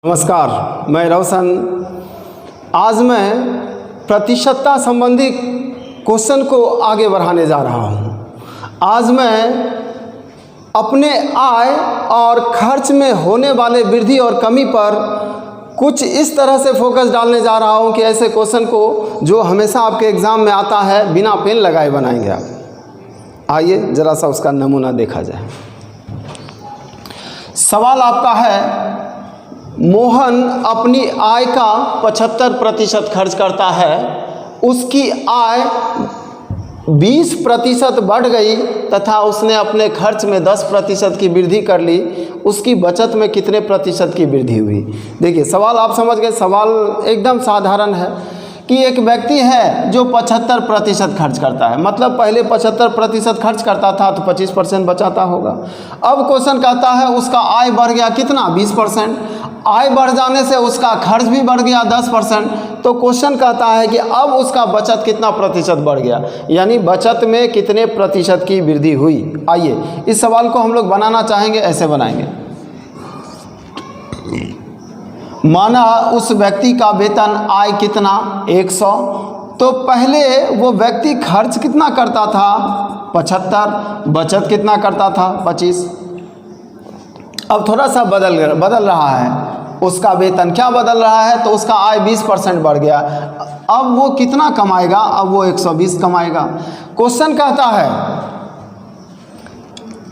नमस्कार, मैं रोशन। आज मैं प्रतिशतता संबंधी क्वेश्चन को आगे बढ़ाने जा रहा हूँ। आज मैं अपने आय और खर्च में होने वाले वृद्धि और कमी पर कुछ इस तरह से फोकस डालने जा रहा हूँ कि ऐसे क्वेश्चन को जो हमेशा आपके एग्ज़ाम में आता है बिना पेन लगाए बनाएंगे आप। आइए ज़रा सा उसका नमूना देखा जाए। सवाल आपका है, मोहन अपनी आय का 75% खर्च करता है, उसकी आय 20% बढ़ गई तथा उसने अपने खर्च में 10% की वृद्धि कर ली, उसकी बचत में कितने प्रतिशत की वृद्धि हुई। देखिए सवाल आप समझ गए। सवाल एकदम साधारण है कि एक व्यक्ति है जो 75% खर्च करता है, मतलब पहले 75% खर्च करता था तो 25% बचाता होगा। अब क्वेश्चन कहता है उसका आय बढ़ गया कितना, 20%। आय बढ़ जाने से उसका खर्च भी बढ़ गया 10%। तो क्वेश्चन कहता है कि अब उसका बचत कितना प्रतिशत बढ़ गया, यानी बचत में कितने प्रतिशत की वृद्धि हुई। आइए इस सवाल को हम लोग बनाना चाहेंगे, ऐसे बनाएंगे। माना उस व्यक्ति का वेतन आय कितना 100, तो पहले वो व्यक्ति खर्च कितना करता था 75, बचत कितना करता था 25। अब थोड़ा सा बदल रहा है, उसका वेतन क्या बदल रहा है, तो उसका आय 20% बढ़ गया। अब वो कितना कमाएगा, अब वो 120 कमाएगा। क्वेश्चन कहता है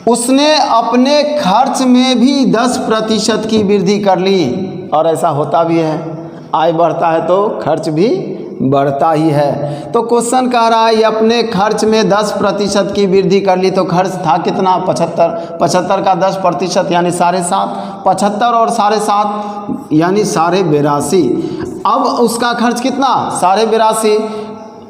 उसने अपने खर्च में भी 10% की वृद्धि कर ली, और ऐसा होता भी है, आय बढ़ता है तो खर्च भी बढ़ता ही है। तो क्वेश्चन कह रहा है ये अपने खर्च में 10% की वृद्धि कर ली, तो खर्च था कितना 75, 75 का 10% यानी 7.5, 75 और 7.5 यानी 82.5। अब उसका खर्च कितना 82.5।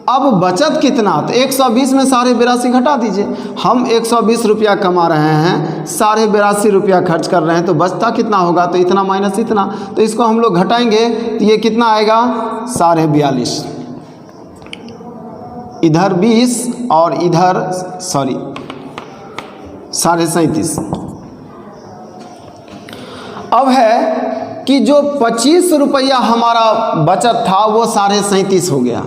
अब बचत कितना, तो 120 में 82.5 घटा दीजिए। हम 120 रुपया कमा रहे हैं, 82.5 रुपया खर्च कर रहे हैं, तो बचता कितना होगा, तो इतना माइनस इतना। तो इसको हम लोग घटाएंगे तो ये कितना आएगा 42.5। इधर 20 और इधर 37.5। अब है कि जो 25 रुपया हमारा बचत था वो 37.5 हो गया।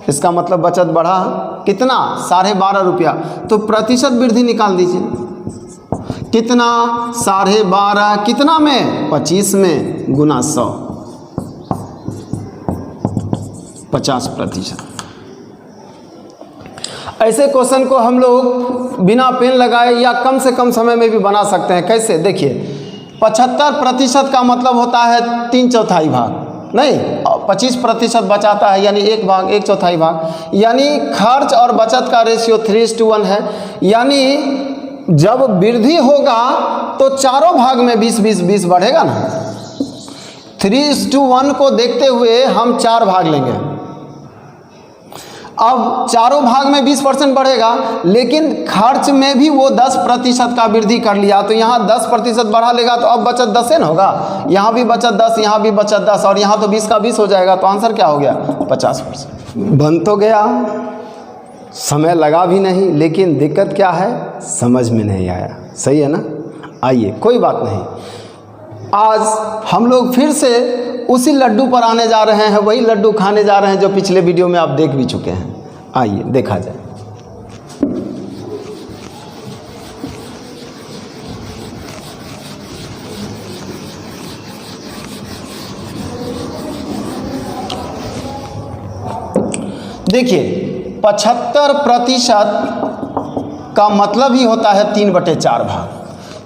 इसका मतलब बचत बढ़ा कितना 12.5 रुपया। तो प्रतिशत वृद्धि निकाल दीजिए, कितना 12.5 कितना में 25 में गुना 100, 50%। ऐसे क्वेश्चन को हम लोग बिना पेन लगाए या कम से कम समय में भी बना सकते हैं। कैसे, देखिए 75% का मतलब होता है 3/4 भाग, नहीं 25% बचाता है यानी 1 भाग 1/4 भाग, यानी खर्च और बचत का रेशियो 3:1 है। यानी जब वृद्धि होगा तो चारों भाग में 20-20-20 बढ़ेगा ना। 3:1 को देखते हुए हम 4 भाग लेंगे। अब चारों भाग में 20% बढ़ेगा, लेकिन खर्च में भी वो 10% का वृद्धि कर लिया, तो यहाँ 10% बढ़ा लेगा तो अब बचत 10 है ना होगा। यहाँ भी बचत 10, यहाँ भी बचत 10, और यहाँ तो 20 का 20 हो जाएगा। तो आंसर क्या हो गया 50%। बन तो गया, समय लगा भी नहीं, लेकिन दिक्कत क्या है, समझ में नहीं आया। सही है ना। आइए कोई बात नहीं, आज हम लोग फिर से उसी लड्डू पर आने जा रहे हैं, वही लड्डू खाने जा रहे हैं जो पिछले वीडियो में आप देख भी चुके हैं। आइए देखा जाए। देखिए 75% का मतलब ही होता है 3/4 भाग।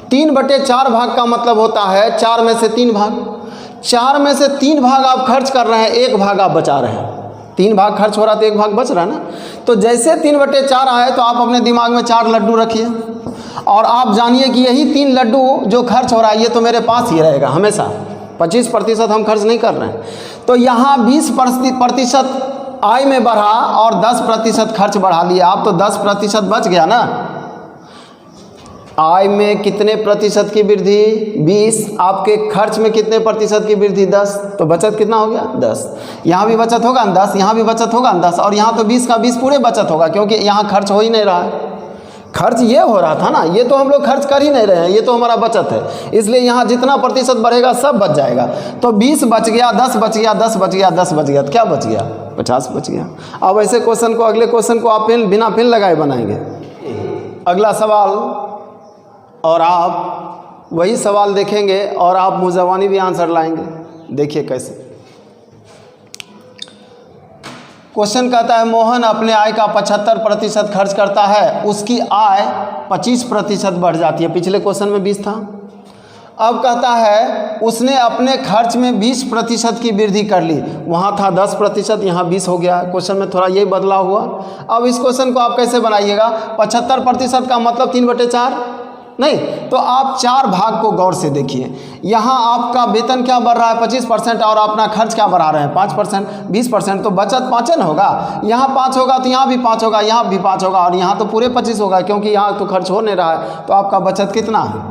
3/4 भाग का मतलब होता है 4 में से 3 भाग। 4 में से 3 भाग आप खर्च कर रहे हैं, 1 भाग आप बचा रहे हैं। 3 भाग खर्च हो रहा तो 1 भाग बच रहा है ना। तो जैसे 3/4 आए तो आप अपने दिमाग में 4 लड्डू रखिए, और आप जानिए कि यही 3 लड्डू जो खर्च हो रहा है ये तो मेरे पास ही रहेगा हमेशा। 25% हम खर्च नहीं कर रहे हैं। तो यहाँ 20% आय में बढ़ा और 10% खर्च बढ़ा लिया, आप तो 10% बच गया ना। आय में कितने प्रतिशत की वृद्धि 20, आपके खर्च में कितने प्रतिशत की वृद्धि 10, तो बचत कितना हो गया 10। यहाँ भी बचत होगा 10, यहाँ भी बचत होगा 10, और यहाँ तो 20 का 20 पूरे बचत होगा, क्योंकि यहाँ खर्च हो ही नहीं रहा है। खर्च ये हो रहा था ना, ये तो हम लोग खर्च कर ही नहीं रहे हैं, ये तो हमारा बचत है। इसलिए यहाँ जितना प्रतिशत बढ़ेगा सब बच जाएगा। तो 20 बच गया, 10 बच गया, 10 बच गया, 10 बच गया, तो क्या बच गया? 50 बच गया। अब ऐसे क्वेश्चन को, अगले क्वेश्चन को आप पेन बिना पेन लगाए बनाएंगे। अगला सवाल, और आप वही सवाल देखेंगे और आप मुंह भी आंसर लाएंगे। देखिए कैसे क्वेश्चन कहता है, मोहन अपने आय का 75% खर्च करता है, उसकी आय 25% बढ़ जाती है। पिछले क्वेश्चन में 20 था। अब कहता है उसने अपने खर्च में 20% की वृद्धि कर ली। वहाँ था 10%, यहाँ 20 हो गया। क्वेश्चन में थोड़ा यही बदलाव हुआ। अब इस क्वेश्चन को आप कैसे बनाइएगा? 75% का मतलब 3/4 नहीं, तो आप 4 भाग को गौर से देखिए। यहाँ आपका वेतन क्या बढ़ रहा है? 25%, और अपना खर्च क्या बढ़ा रहे हैं? 5%, 20%। तो बचत 5 न होगा, यहाँ 5 होगा तो यहाँ भी 5 होगा, यहाँ भी 5 होगा, और यहाँ तो पूरे 25 होगा, क्योंकि यहाँ तो खर्च हो नहीं रहा है। तो आपका बचत कितना है?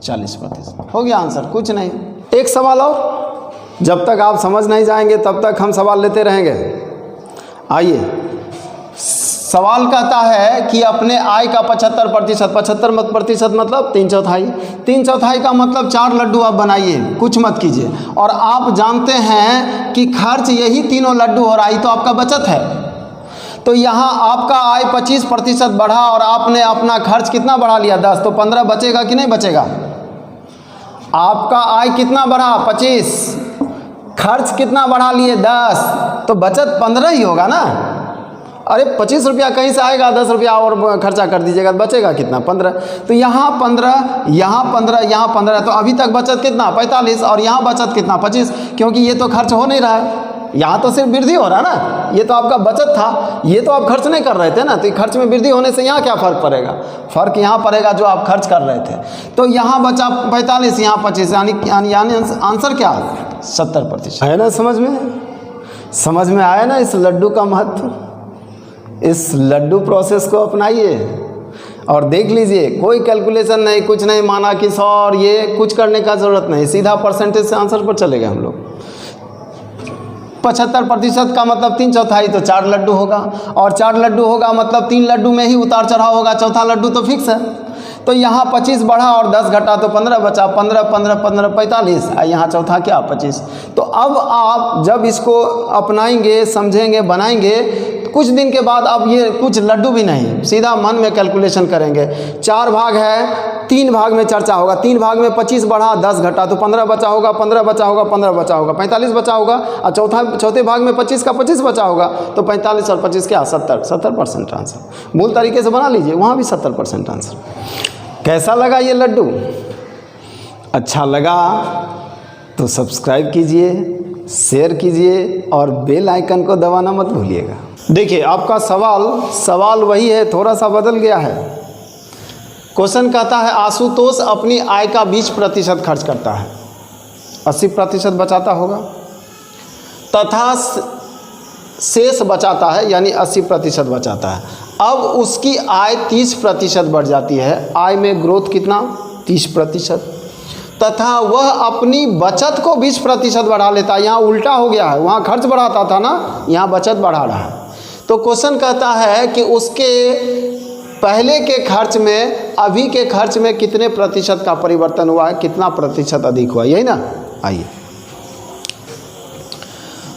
40%। हो गया आंसर, कुछ नहीं। एक सवाल और, जब तक आप समझ नहीं जाएंगे तब तक हम सवाल लेते रहेंगे। आइए, सवाल कहता है कि अपने आय का 75%, 75% मतलब 3/4। 3/4 का मतलब 4 लड्डू आप बनाइए, कुछ मत कीजिए। और आप जानते हैं कि खर्च यही तीनों लड्डू हो रहा है, तो आपका बचत है। तो यहाँ आपका आय 25% बढ़ा और आपने अपना खर्च कितना बढ़ा लिया? 10। तो 15 बचेगा कि नहीं बचेगा? आपका आय कितना बढ़ा? 25, खर्च कितना बढ़ा लिए? 10, तो बचत 15 ही होगा ना। अरे 25 रुपया कहीं से आएगा, 10 रुपया और खर्चा कर दीजिएगा, तो बचेगा कितना? 15। तो यहाँ 15, यहाँ 15, यहाँ 15, तो अभी तक बचत कितना? 45। और यहाँ बचत कितना? 25, क्योंकि ये तो खर्च हो नहीं रहा है, यहाँ तो सिर्फ वृद्धि हो रहा है ना। ये तो आपका बचत था, ये तो आप खर्च नहीं कर रहे थे ना। तो खर्च में वृद्धि होने से यहाँ क्या फ़र्क पड़ेगा? फ़र्क यहाँ पड़ेगा जो आप खर्च कर रहे थे। तो यहाँ बचा 45, यहाँ 25, यानी आंसर क्या? 70% है ना। समझ में आया ना इस लड्डू का महत्व? इस लड्डू प्रोसेस को अपनाइए और देख लीजिए, कोई कैलकुलेशन नहीं, कुछ नहीं माना कि 100 और ये कुछ करने का ज़रूरत नहीं, सीधा परसेंटेज से आंसर पर चलेगा हम लोग। 75% का मतलब 3/4, तो 4 लड्डू होगा, और 4 लड्डू होगा मतलब 3 लड्डू में ही उतार चढ़ाव होगा, चौथा लड्डू तो फिक्स है। तो यहाँ 25 बढ़ा और 10 घटा तो 15 बचा, 15, 15, 15, 45, और यहाँ चौथा क्या? 25। तो अब आप जब इसको अपनाएंगे, समझेंगे, बनाएंगे, कुछ दिन के बाद अब ये कुछ लड्डू भी नहीं, सीधा मन में कैलकुलेशन करेंगे। 4 भाग है, 3 भाग में चर्चा होगा। 3 भाग में 25 बढ़ा, 10 घटा तो 15 बचा होगा, 15 बचा होगा, 15 बचा होगा, 45 बचा होगा, और चौथे भाग में 25 का 25 बचा होगा। तो 45 और 25 क्या? 70% आंसर। मूल तरीके से बना लीजिए, वहाँ भी 70% आंसर। कैसा लगा ये लड्डू? अच्छा लगा तो सब्सक्राइब कीजिए, शेयर कीजिए और बेल आइकन को दबाना मत भूलिएगा। देखिए आपका सवाल वही है, थोड़ा सा बदल गया है। क्वेश्चन कहता है आशुतोष अपनी आय का 20% खर्च करता है, 80% बचाता होगा, तथा शेष बचाता है, यानी 80% बचाता है। अब उसकी आय 30% बढ़ जाती है। आय में ग्रोथ कितना? 30%। तथा वह अपनी बचत को 20% बढ़ा लेता है। यहाँ उल्टा हो गया है, वहाँ खर्च बढ़ाता था ना, यहाँ बचत बढ़ा रहा है। तो क्वेश्चन कहता है कि उसके पहले के खर्च में अभी के खर्च में कितने प्रतिशत का परिवर्तन हुआ है, कितना प्रतिशत अधिक हुआ, यही ना। आइए,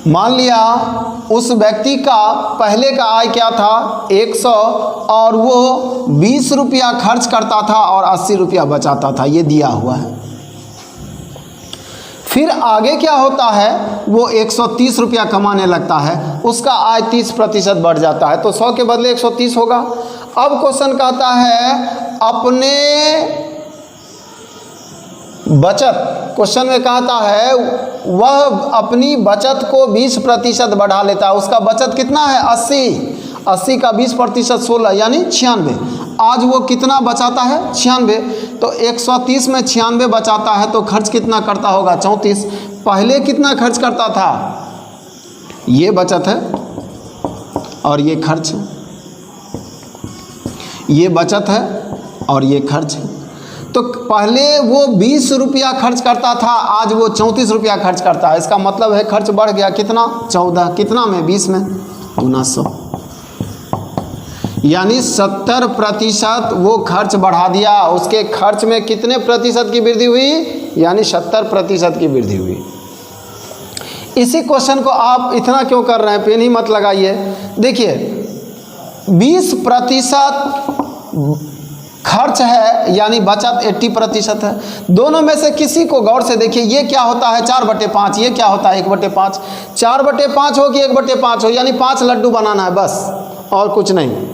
मान लिया उस व्यक्ति का पहले का आय क्या था? 100, और वो 20 रुपया खर्च करता था और 80 रुपया बचाता था, ये दिया हुआ है। फिर आगे क्या होता है? वो 130 रुपया कमाने लगता है, उसका आय 30% बढ़ जाता है, तो 100 के बदले 130 होगा। अब क्वेश्चन कहता है अपने बचत, क्वेश्चन में कहता है वह अपनी बचत को 20% बढ़ा लेता है। उसका बचत कितना है? 80 का 20% 16, यानी 96। आज वो कितना बचाता है? 96। तो 130 में 96 बचाता है, तो खर्च कितना करता होगा? 34। पहले कितना खर्च करता था? ये बचत है और ये खर्च है, ये बचत है और ये खर्च है। तो पहले वो 20 रुपया खर्च करता था, आज वो 34 रुपया खर्च करता है। इसका मतलब है खर्च बढ़ गया, कितना? 14। कितना में? 20 में, गुना 100। यानी 70% वो खर्च बढ़ा दिया। उसके खर्च में कितने प्रतिशत की वृद्धि हुई? यानी 70% की वृद्धि हुई। इसी क्वेश्चन को आप इतना क्यों कर रहे हैं, पेन ही मत लगाइए। देखिए 20% खर्च है यानी बचत 80% है। दोनों में से किसी को गौर से देखिए, ये क्या होता है 4/5, ये क्या होता है 1/5। 4/5 हो कि 1/5 हो, यानी 5 लड्डू बनाना है बस, और कुछ नहीं।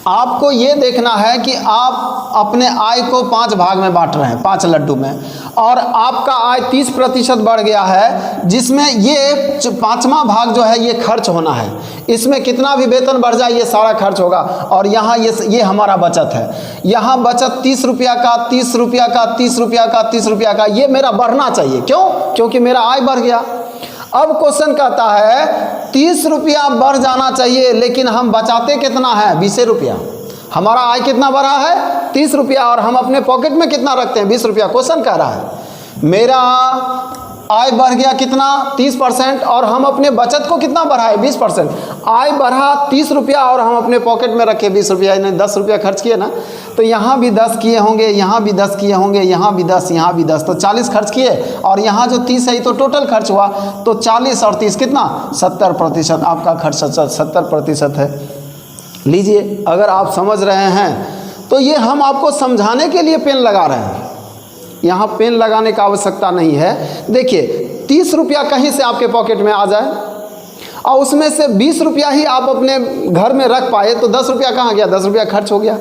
आपको ये देखना है कि आप अपने आय को 5 भाग में बांट रहे हैं, 5 लड्डू में, और आपका आय 30% बढ़ गया है, जिसमें ये 5वां भाग जो है ये खर्च होना है। इसमें कितना भी वेतन बढ़ जाए ये सारा खर्च होगा। और यहाँ ये हमारा बचत है। यहाँ बचत 30 रुपया का, 30 रुपया का, 30 रुपया का, 30 रुपया का, ये मेरा बढ़ना चाहिए। क्यों? क्योंकि मेरा आय बढ़ गया। अब क्वेश्चन कहता है 30 रुपया बढ़ जाना चाहिए, लेकिन हम बचाते कितना है? 20 रुपया। हमारा आय कितना बढ़ा है? 30 रुपया, और हम अपने पॉकेट में कितना रखते हैं? 20 रुपया। क्वेश्चन कह रहा है मेरा आय बढ़ गया कितना? 30%, और हम अपने बचत को कितना बढ़ाए? 20%। आय बढ़ा 30 रुपया और हम अपने पॉकेट में रखे 20 रुपया, यानी 10 रुपया खर्च किए ना। तो यहाँ भी 10 किए होंगे, यहाँ भी 10 किए होंगे, यहाँ भी 10, यहाँ भी 10, तो 40 खर्च किए। और यहाँ जो 30 है तो टोटल खर्च हुआ, तो 40 और 30 कितना? 70%। आपका खर्च 70% है। लीजिए, अगर आप समझ रहे हैं तो ये हम आपको समझाने के लिए पेन लगा रहे हैं, यहाँ पेन लगाने का आवश्यकता नहीं है। देखिए 30 रुपया कहीं से आपके पॉकेट में आ जाए और उसमें से 20 रुपया ही आप अपने घर में रख पाए, तो 10 रुपया कहाँ गया? 10 रुपया खर्च हो गया।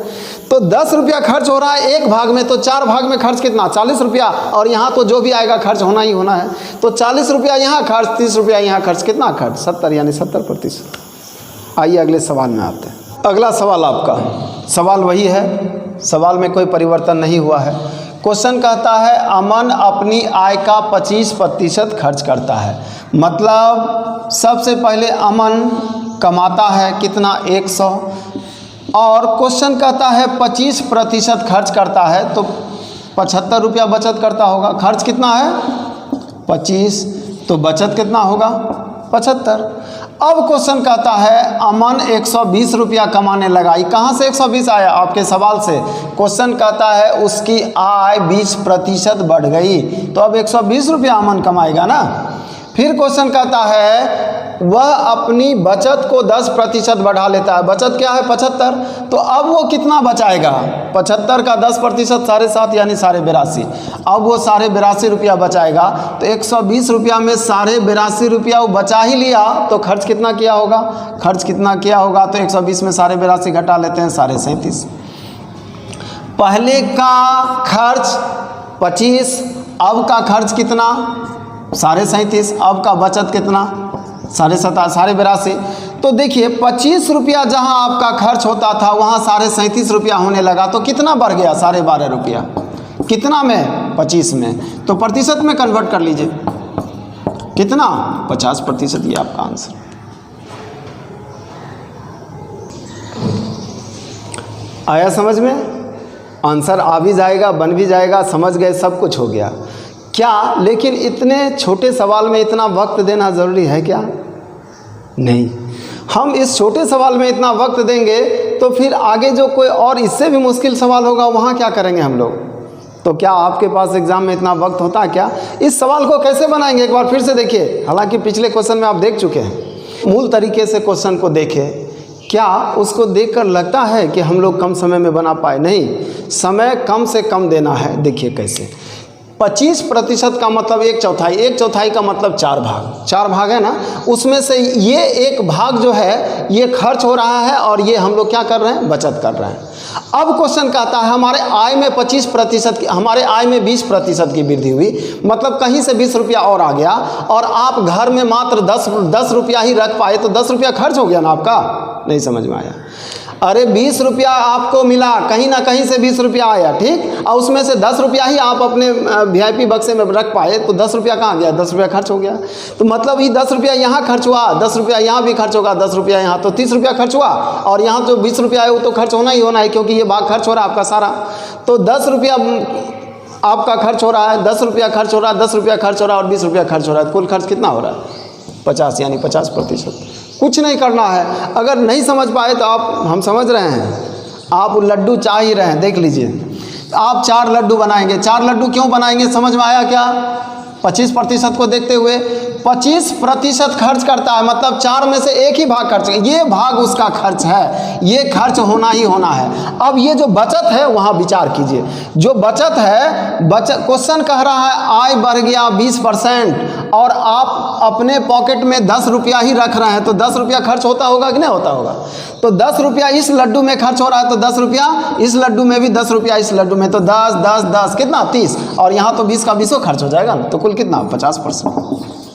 तो 10 रुपया खर्च हो रहा है एक भाग में, तो 4 भाग में खर्च कितना? 40 रुपया। और यहाँ तो जो भी आएगा खर्च होना ही होना है। तो 40 रुपया यहाँ खर्च, 30 रुपया यहाँ खर्च, कितना खर्च? 70, यानी 70%। आइए अगले सवाल में आते हैं। अगला सवाल आपका सवाल वही है, सवाल में कोई परिवर्तन नहीं हुआ है। क्वेश्चन कहता है अमन अपनी आय का 25% खर्च करता है। मतलब सबसे पहले अमन कमाता है कितना? 100, और क्वेश्चन कहता है 25% खर्च करता है, तो 75 रुपया बचत करता होगा। खर्च कितना है? 25, तो बचत कितना होगा? 75। अब क्वेश्चन कहता है अमन 120 रुपया कमाने लगाई। कहाँ से 120 आया? आपके सवाल से। क्वेश्चन कहता है उसकी आय 20% बढ़ गई, तो अब 120 रुपया अमन कमाएगा ना। फिर क्वेश्चन कहता है वह अपनी बचत को 10% बढ़ा लेता है। बचत क्या है? 75, तो अब वो कितना बचाएगा? 75 का 10% 7.5, यानी 82.5। अब वो 82.5 रुपया बचाएगा। तो 120 रुपया में 82.5 रुपया वो बचा ही लिया, तो खर्च कितना किया होगा? खर्च कितना किया होगा? तो 120 में 82.5 घटा लेते हैं, 37.5। पहले का खर्च 25, अब का खर्च कितना? 37.5। अब का बचत कितना? 82.5। तो देखिए 25 रुपया जहाँ आपका खर्च होता था वहाँ 37.5 रुपया होने लगा, तो कितना बढ़ गया? 12.5 रुपया। कितना में? 25 में। तो प्रतिशत में कन्वर्ट कर लीजिए, कितना? 50%। ये आपका आंसर। आया समझ में? आंसर आ भी जाएगा, बन भी जाएगा, समझ गए, सब कुछ हो गया क्या? लेकिन इतने छोटे सवाल में इतना वक्त देना ज़रूरी है क्या? नहीं। हम इस छोटे सवाल में इतना वक्त देंगे तो फिर आगे जो कोई और इससे भी मुश्किल सवाल होगा वहाँ क्या करेंगे हम लोग? तो क्या आपके पास एग्ज़ाम में इतना वक्त होता है क्या? इस सवाल को कैसे बनाएंगे एक बार फिर से देखिए। हालांकि पिछले क्वेश्चन में आप देख चुके हैं। मूल तरीके से क्वेश्चन को देखें। क्या उसको देखकर लगता है कि हम लोग कम समय में बना पाए? नहीं, समय कम से कम देना है। देखिए कैसे। 25% का मतलब 1/4, 1/4 का मतलब 4 भाग, 4 भाग है ना, उसमें से ये 1 भाग जो है ये खर्च हो रहा है और ये हम लोग क्या कर रहे हैं? बचत कर रहे हैं। अब क्वेश्चन कहता है हमारे आय में 25% की, हमारे आय में 20% की वृद्धि हुई, मतलब कहीं से 20 रुपया और आ गया, और आप घर में मात्र 10 रुपया ही रख पाए, तो 10 रुपया खर्च हो गया ना आपका। नहीं समझ में आया? अरे 20 रुपया आपको मिला, कहीं ना कहीं से 20 रुपया आया, ठीक, और उसमें से 10 रुपया ही आप अपने VIP बक्से में रख पाए, तो 10 रुपया कहाँ गया? 10 रुपया खर्च हो गया। तो मतलब ये 10 रुपया यहाँ खर्च हुआ, 10 रुपया यहाँ भी खर्च होगा, 10 रुपया यहाँ, तो 30 रुपया खर्च हुआ, और यहाँ जो 20 रुपया है वो तो खर्च होना ही होना है, क्योंकि ये भाग खर्च हो रहा है आपका सारा। तो 10 रुपया आपका खर्च हो रहा है, 10 रुपया खर्च हो रहा है, 10 रुपया खर्च हो रहा है और 20 रुपया खर्च हो रहा है। कुल खर्च कितना हो रहा है? 50, यानी 50%। कुछ नहीं करना है। अगर नहीं समझ पाए तो आप, हम समझ रहे हैं, आप लड्डू चाह ही रहे हैं, देख लीजिए। आप 4 लड्डू बनाएंगे, 4 लड्डू क्यों बनाएंगे, समझ में आया क्या? 25% को देखते हुए 25% खर्च करता है, मतलब 4 में से 1 ही भाग खर्च, ये भाग उसका खर्च है, ये खर्च होना ही होना है। अब ये जो बचत है वहाँ विचार कीजिए। जो बचत है, बचत, क्वेश्चन कह रहा है आय बढ़ गया 20% और आप अपने पॉकेट में 10 रुपया ही रख रहे हैं, तो 10 रुपया खर्च होता होगा कि नहीं होता होगा? तो 10 रुपया इस लड्डू में खर्च हो रहा है, तो 10 रुपया इस लड्डू में भी, 10 रुपया इस लड्डू में, तो 10 10 10 कितना 30, और यहाँ तो 20 का 20 खर्च हो जाएगा ना, तो कुल कितना 50%।